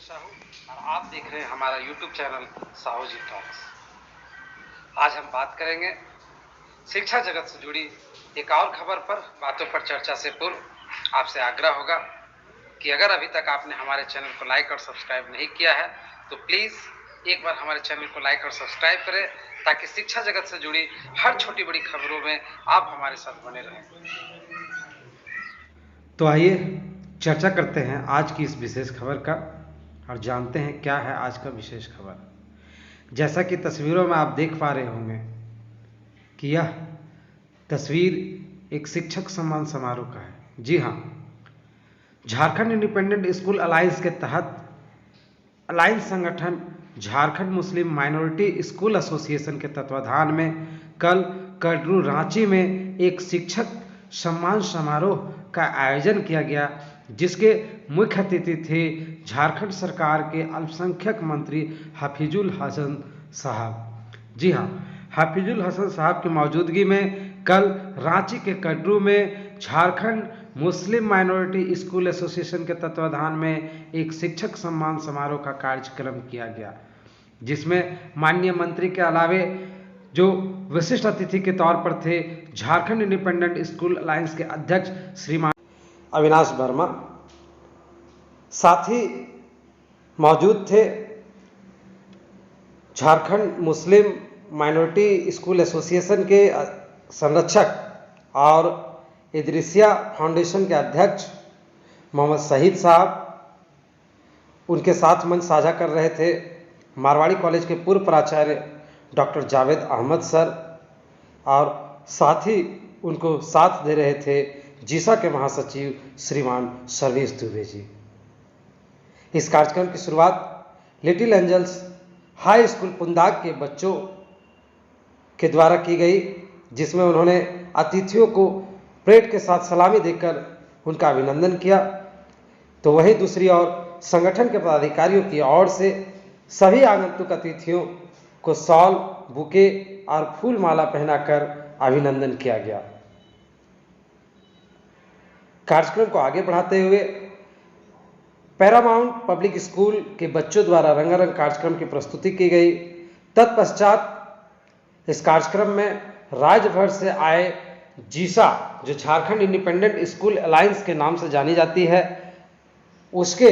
साहू और आप देख रहे हैं हमारा YouTube चैनल साहू जी टॉक्स। आज हम बात करेंगे शिक्षा जगत से जुड़ी एक और खबर पर। बातों पर चर्चा से पूर्व आपसे आग्रह होगा कि अगर अभी तक आपने हमारे चैनल को लाइक और सब्सक्राइब नहीं किया है तो प्लीज़ एक बार हमारे चैनल को लाइक और सब्सक्राइब करें, ताकि शिक्षा जगत से जुड़ी हर छोटी बड़ी खबरों में आप हमारे साथ बने रहें। तो आइए चर्चा करते हैं आज की इस विशेष खबर का और जानते हैं क्या है आज का विशेष खबर। जैसा कि तस्वीरों में आप देख पा रहे होंगे कि यह तस्वीर एक शिक्षक सम्मान समारोह का है। जी हाँ, झारखंड इंडिपेंडेंट स्कूल अलायंस के तहत अलायंस संगठन झारखंड मुस्लिम माइनॉरिटी स्कूल एसोसिएशन के तत्वाधान में कल कटरू रांची में एक शिक्षक सम्मान समारोह का आयोजन किया गया, जिसके मुख्य अतिथि थे झारखंड सरकार के अल्पसंख्यक मंत्री हफीजुल हसन साहब। जी हाँ, हफीजुल हसन साहब की मौजूदगी में कल रांची के कटरू में झारखंड मुस्लिम माइनॉरिटी स्कूल एसोसिएशन के तत्वाधान में एक शिक्षक सम्मान समारोह का कार्यक्रम किया गया, जिसमें माननीय मंत्री के अलावे जो विशिष्ट अतिथि के तौर पर थे झारखंड इंडिपेंडेंट स्कूल अलायंस के अध्यक्ष श्रीमान अविनाश वर्मा, साथ ही मौजूद थे झारखंड मुस्लिम माइनॉरिटी स्कूल एसोसिएशन के संरक्षक और इदरिसिया फाउंडेशन के अध्यक्ष मोहम्मद शहीद साहब। उनके साथ मंच साझा कर रहे थे मारवाड़ी कॉलेज के पूर्व प्राचार्य डॉक्टर जावेद अहमद सर, और साथ ही उनको साथ दे रहे थे जीसा के महासचिव श्रीमान सर्वेश दुबे जी। इस कार्यक्रम की शुरुआत little angels high school Pundag के बच्चों के द्वारा की गई, जिसमें उन्होंने अतिथियों को परेड के साथ सलामी देकर उनका अभिनंदन किया। तो वहीं दूसरी ओर संगठन के पदाधिकारियों की ओर से सभी आगंतुक अतिथियों को शॉल, बुके और फूल माला पहनाकर अभिनंदन किया गया। कार्यक्रम को आगे बढ़ाते हुए पैरामाउंट पब्लिक स्कूल के बच्चों द्वारा रंगारंग कार्यक्रम की प्रस्तुति की गई। तत्पश्चात इस कार्यक्रम में राज्य भर से आए जीसा, जो झारखंड इंडिपेंडेंट स्कूल अलायंस के नाम से जानी जाती है, उसके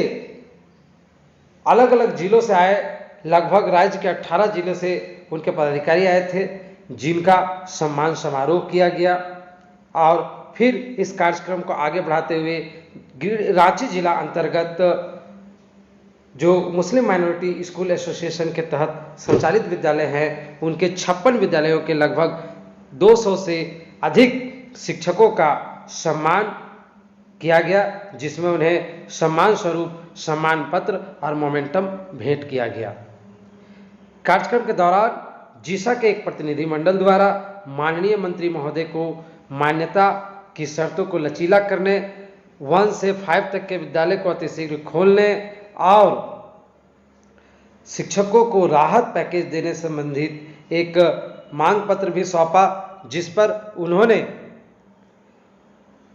अलग अलग जिलों से आए लगभग राज्य के 18 जिलों से उनके पदाधिकारी आए थे, जिनका सम्मान समारोह किया गया। और फिर इस कार्यक्रम को आगे बढ़ाते हुए रांची जिला अंतर्गत जो मुस्लिम माइनॉरिटी स्कूल एसोसिएशन के तहत संचालित विद्यालय हैं, उनके 56 विद्यालयों के लगभग 200 से अधिक शिक्षकों का सम्मान किया गया, जिसमें उन्हें सम्मान स्वरूप सम्मान पत्र और मोमेंटम भेंट किया गया। कार्यक्रम के दौरान जीसा के एक प्रतिनिधिमंडल द्वारा माननीय मंत्री महोदय को मान्यता की शर्तों को लचीला करने, 1 से 5 तक के विद्यालय को अतिशीघ्र खोलने और शिक्षकों को राहत पैकेज देने संबंधित एक मांग पत्र भी सौंपा, जिस पर उन्होंने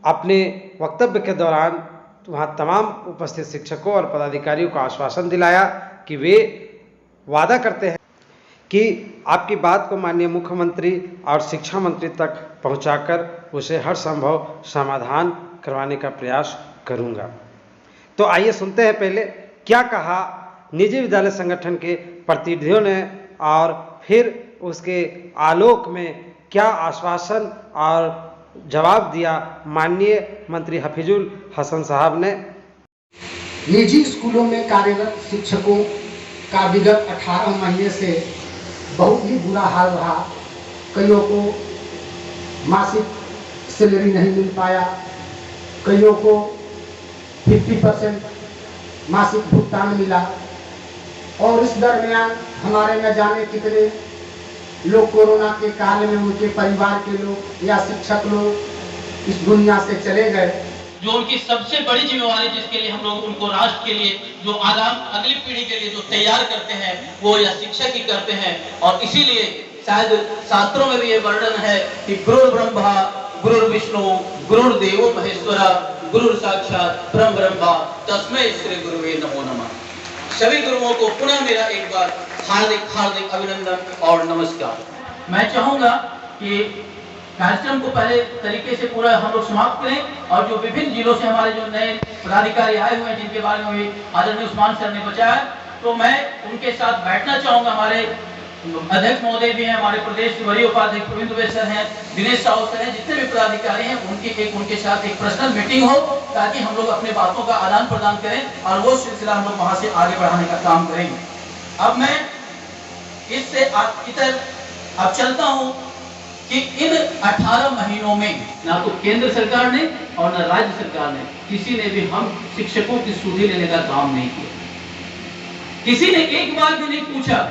अपने वक्तव्य के दौरान वहाँ तमाम उपस्थित शिक्षकों और पदाधिकारियों को आश्वासन दिलाया कि वे वादा करते हैं कि आपकी बात को माननीय मुख्यमंत्री और शिक्षा मंत्री तक पहुंचाकर उसे हर संभव समाधान करवाने का प्रयास करूंगा। तो आइए सुनते हैं पहले क्या कहा निजी विद्यालय संगठन के प्रतिनिधियों ने, और फिर उसके आलोक में क्या आश्वासन और जवाब दिया माननीय मंत्री हफीजुल हसन साहब ने। निजी स्कूलों में कार्यरत शिक्षकों का विगत 18 महीने से बहुत ही बुरा हाल रहा। कईयों को मासिक सैलरी नहीं मिल पाया, कईयों को 50% मासिक भुगतान मिला, और इस दरमियान हमारे न जाने कितने लोग कोरोना के काल में उनके परिवार के लोग या शिक्षक लोग इस दुनिया से चले गए। जो उनकी सबसे बड़ी जिम्मेवारी, जिसके लिए हम लोग उनको राष्ट्र के लिए, जो अगली पीढ़ी के लिए जो तैयार करते हैं, वो यह शिक्षक ही करते हैं। और इसीलिए शायद शास्त्रों में भी ये वर्णन है कि गुरु ब्रह्मा गुरु विष्णु गुरुर्देवो महेश्वरा गुरु साक्षात परम ब्रह्म तस्मै श्री गुरुवे नमो नमः। सभी गुरुओं को पुनः मेरा एक बार हार्दिक हार्दिक अभिनंदन और नमस्कार। मैं चाहूंगा कि कार्यक्रम को पहले तरीके से पूरा हम लोग समाप्त करें और जो विभिन्न जिलों से हमारे जो नए पदाधिकारी आए हुए हैं जिनके बारे में भी आदरणीय उस्मान सर ने बताया, तो मैं उनके साथ बैठना चाहूंगा। हमारे अध्यक्ष महोदय भी हैं, हमारे प्रदेश के वरीय उपाध्यक्ष प्रवीण दुबे सर हैं, दिनेश साहू सर हैं, जितने भी पदाधिकारी हैं उनके साथ एक पर्सनल मीटिंग हो ताकि हम लोग अपने बातों का आदान प्रदान करें और वो सिलसिला हम लोग वहां से आगे बढ़ाने का काम करेंगे। अब मैं इससे इधर अब चलता हूं कि इन 18 महीनों में ना तो केंद्र सरकार ने और ना राज्य सरकार ने किसी ने भी हम शिक्षकों की सुधि लेने का काम नहीं किया। किसी ने एक बार भी नहीं पूछा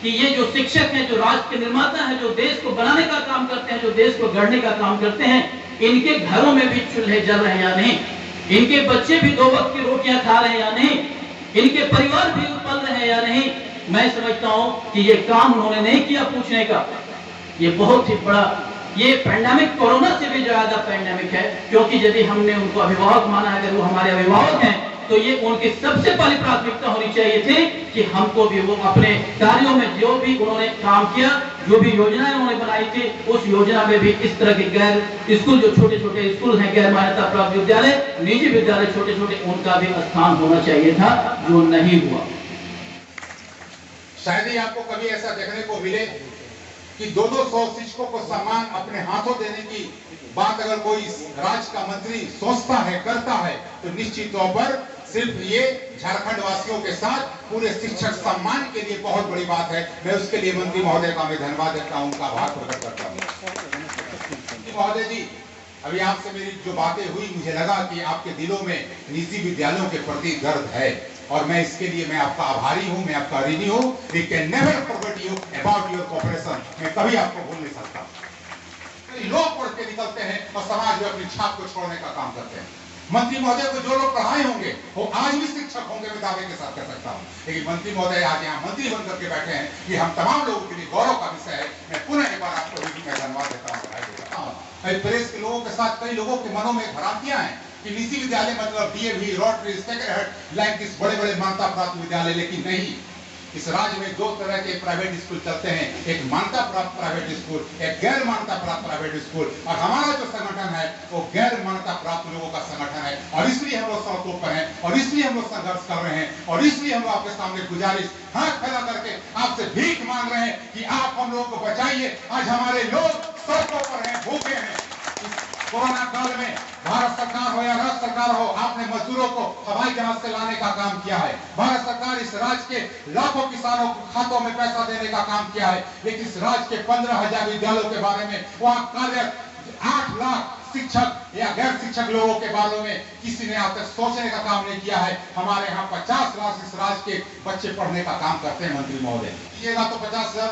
कि ये जो शिक्षक हैं, जो राष्ट्र के निर्माता हैं, जो देश को बनाने का काम करते हैं, जो देश को गढ़ने का काम करते हैं, इनके घरों में भी चूल्हे जल रहे हैं या नहीं, इनके बच्चे भी 2 वक्त की रोटियां खा रहे हैं या नहीं, इनके परिवार भी पल रहे हैं या नहीं। मैं समझता हूं कि ये काम उन्होंने नहीं किया पूछने का। ये बहुत ही बड़ा, ये पैंडेमिक कोरोना से भी ज्यादा पैंडेमिक है, क्योंकि यदि हमने उनको अभिभावक माना, अगर वो हमारे अभिभावक हैं, तो ये उनकी सबसे पहली प्राथमिकता होनी चाहिए थी कि हमको भी वो अपने कार्यों में जो भी उन्होंने काम किया, जो भी योजनाएं उन्होंने बनाई थी, उस योजना में भी इस तरह के गैर स्कूल, जो छोटे छोटे स्कूल हैं, गैर मान्यता प्राप्त विद्यालय, निजी विद्यालय छोटे छोटे, उनका भी स्थान होना चाहिए था, जो नहीं हुआ। शायद ही आपको कभी ऐसा देखने को मिले कि 200 शिक्षकों को सम्मान अपने हाथों देने की बात अगर कोई राज्य का मंत्री सोचता है, करता है, तो निश्चित तौर पर सिर्फ ये झारखंड वासियों के साथ पूरे शिक्षक सम्मान के लिए बहुत बड़ी बात है। मैं उसके लिए मंत्री महोदय का मैं धन्यवाद देता हूं, उनका आभार प्रकट करता हूं। महोदय जी, अभी आपसे मेरी जो बातें हुई, मुझे लगा कि आपके दिलों में निजी विद्यालयों के प्रति दर्द है और मैं इसके लिए मैं आपका आभारी हूं, मैं आपका ऋणी हूं। We can never forget you about your cooperation. मैं कभी आपको भूल नहीं सकता। लोग पढ़ के निकलते हैं और समाज में अपनी छाप को छोड़ने का काम करते हैं। मंत्री महोदय को जो लोग पढ़ाए होंगे वो आज भी शिक्षक होंगे, मैं दावे के साथ कह सकता हूं। लेकिन मंत्री महोदय आज यहाँ मंत्री बनकर के बैठे हैं, ये हम तमाम लोगों के लिए गौरव का विषय है। मैं पुनः एक बार आपको धन्यवाद देता हूँ। प्रेस के लोगों के साथ कई लोगों के मनों में भ्रांतियां हैं कि निजी विद्यालय मतलब DAV, rotary, sacred heart, like this बड़े बड़े मान्यता प्राप्त विद्यालय। लेकिन नहीं, इस राज्य में 2 तरह के प्राइवेट स्कूल चलते हैं, एक मान्यता प्राप्त प्राइवेट स्कूल, एक गैर मान्यता प्राप्त प्राइवेट स्कूल। और हमारा जो संगठन है वो गैर मान्यता प्राप्त लोगों का संगठन है और इसलिए हम लोग सड़कों पर हैं और इसलिए हम लोग संघर्ष कर रहे हैं और इसलिए हम आपके सामने गुजारिश हाथ फैला करके आपसे भीख मांग रहे हैं कि आप हम लोगों को बचाइए। आज हमारे लोग सड़कों पर हैं, भूखे हैं। कोरोना काल में भारत सरकार हो या राज्य सरकार हो, आपने मजदूरों को हवाई जहाज से लाने का काम किया है। भारत सरकार इस राज्य के लाखों किसानों को खातों में पैसा देने का काम किया है। लेकिन इस राज्य के 15,000 विद्यालयों के बारे में, वहां कार्यरत 8 लाख शिक्षक या गैर शिक्षक लोगों के बारे में किसी ने आज तक सोचने का काम नहीं किया है। हमारे यहाँ 50 लाख इस राज्य के बच्चे पढ़ने का काम करते हैं। मंत्री महोदय, ये ना तो 50,000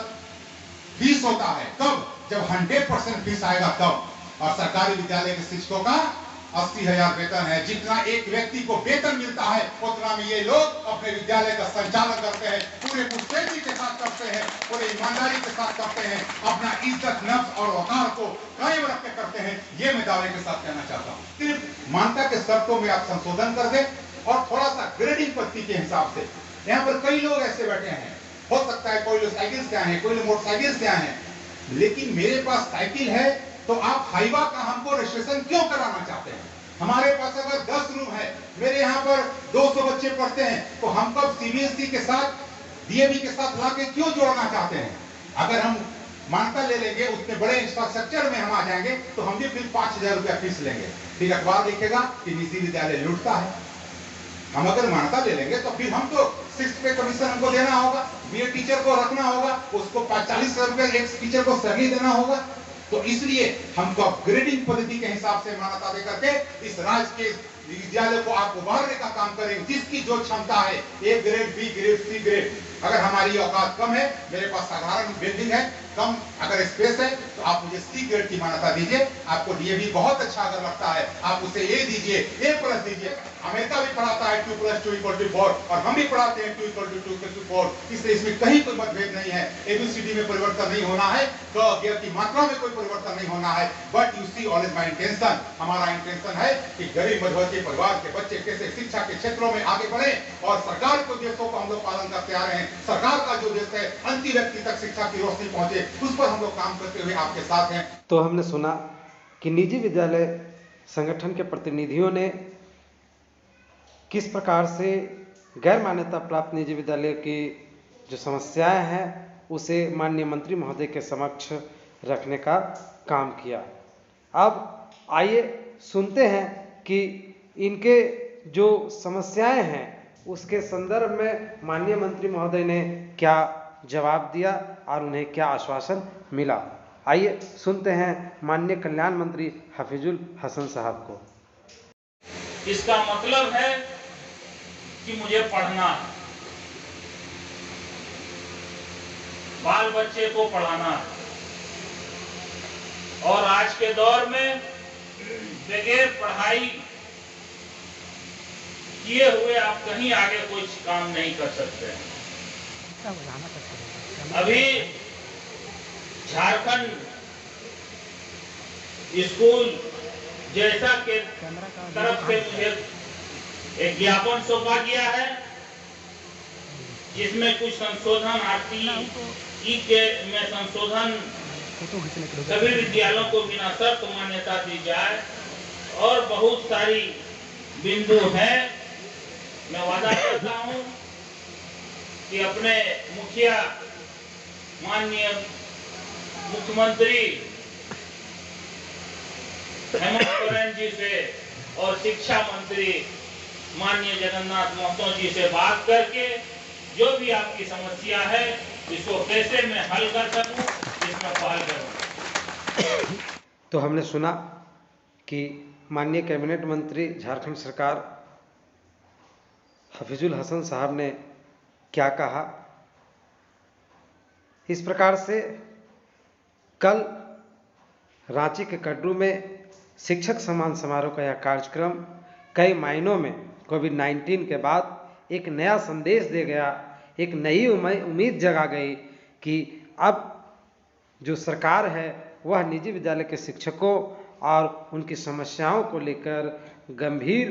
फीस होता है, कब? जब 100% फीस आएगा तब। और सरकारी विद्यालय के शिक्षकों का 80,000 वेतन है। जितना एक व्यक्ति को वेतन मिलता है उतना में ये लोग अपने विद्यालय का संचालन करते हैं, पूरे पुष्टि के साथ करते हैं, पूरे ईमानदारी के साथ करते हैं, अपना इज्जत, नफ्स और वकार को कायम रख के करते हैं। ये मैं दावे के साथ कहना चाहता हूँ। सिर्फ मान्यता के शर्तों में आप संशोधन कर दे और थोड़ा सा ग्रेडिंग पद्धति के हिसाब से। यहाँ पर कई लोग ऐसे बैठे हैं, हो सकता है कोई लोग साइकिल से आए हैं, कोई लोग मोटरसाइकिल से आए हैं, लेकिन मेरे पास साइकिल है तो आप हाईवा का हमको रजिस्ट्रेशन क्यों कराना चाहते हैं? हमारे पास अगर 10 रूम है, मेरे यहाँ पर 200 बच्चे पढ़ते हैं, तो हम कब सीबीएसई के साथ, डीएवी के साथ लाके क्यों जोड़ना चाहते हैं? अगर हम मान्यता ले लेंगे, उसके बड़े इंफ्रास्ट्रक्चर में हम आ जाएंगे तो हम भी फिर 5,000 रुपया फीस लेंगे। फिर अखबार लिखेगा कि निजी विद्यालय लूटता है। हम अगर मान्यता ले लेंगे तो फिर हम तो 6 पे कमीशन हमको देना होगा, बीएड टीचर को रखना होगा, उसको 40,000 रुपया एक टीचर को सैलरी देना होगा। तो इसलिए हमको अपग्रेडिंग पद्धति के हिसाब से मान्यता दे करके इस राज्य के विद्यालय को आप उभारने का काम करेंगे, जिसकी जो क्षमता है, A grade, B grade, C grade. अगर हमारी औकात कम है, मेरे पास साधारण बिल्डिंग है, कम अगर स्पेस है तो आप मुझे सी ग्रेड की मान्यता दीजिए। आपको डीएवी बहुत अच्छा अगर लगता है आप उसे ए दीजिए, A+ दीजिए। अमेरिका भी पढ़ाता है 2+2=4 और हम भी पढ़ाते हैं 2=2=4, इसलिए इसमें कहीं कोई मतभेद नहीं है। ABCD में परिवर्तन नहीं होना है, क ग की मात्रा में कोई परिवर्तन नहीं होना है। But you see always my intention, हमारा इंटेंशन है कि गरीब मध्यवर्गीय परिवार के बच्चे कैसे शिक्षा के क्षेत्रों में आगे बढ़े और सरकार के उद्देश्यों का हम लोग पालन करते आ रहे हैं। सरकार का जो उद्देश्य है अंतिम व्यक्ति तक शिक्षा की रोशनी पहुंचे, उस पर हम लोग काम करते हुए आपके साथ हैं। तो हमने सुना कि निजी विद्यालय संगठन के प्रतिनिधियों ने किस प्रकार से गैर मान्यता प्राप्त निजी विद्यालय की जो समस्याएं हैं उसे माननीय मंत्री महोदय के समक्ष रखने का काम किया। अब आइए सुनते हैं कि इनके जो समस्याएं हैं उसके संदर्भ में माननीय मंत्री महोदय ने क्या जवाब दिया और उन्हें क्या आश्वासन मिला। आइए सुनते हैं माननीय कल्याण मंत्री हफीजुल हसन साहब को। इसका मतलब है कि मुझे पढ़ना है, बाल बच्चे को पढ़ाना है, और आज के दौर में बगैर पढ़ाई किए हुए आप कहीं आगे कुछ काम नहीं कर सकते। अभी झारखंड स्कूल जैसा के तरफ से मुझे एक ज्ञापन सौंपा गया है जिसमें कुछ संशोधन RTE के में संशोधन सभी विद्यालयों को बिना शर्त मान्यता दी जाए और बहुत सारी बिंदु हैं। मैं वादा करता हूं कि अपने मुखिया माननीय मुख्यमंत्री हेमंत सोरेन जी से और शिक्षा मंत्री माननीय जगन्नाथ महतो जी से बात करके जो भी आपकी समस्या है इसको कैसे मैं हल कर सकूं इसमें पहल करूं। तो हमने सुना कि माननीय कैबिनेट मंत्री झारखंड सरकार हफीजुल हसन साहब ने क्या कहा। इस प्रकार से कल रांची के कटरू में शिक्षक सम्मान समारोह का यह कार्यक्रम कई मायनों में कोविड-19 के बाद एक नया संदेश दे गया, एक नई उम्मीद जगा गई कि अब जो सरकार है वह निजी विद्यालय के शिक्षकों और उनकी समस्याओं को लेकर गंभीर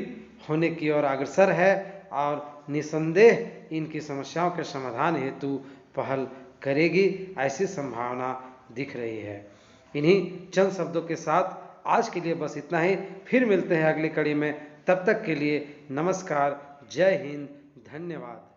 होने की ओर अग्रसर है और निसंदेह इनकी समस्याओं के समाधान हेतु पहल करेगी, ऐसी संभावना दिख रही है। इन्हीं चंद शब्दों के साथ आज के लिए बस इतना ही। फिर मिलते हैं अगली कड़ी में, तब तक के लिए नमस्कार, जय हिंद, धन्यवाद।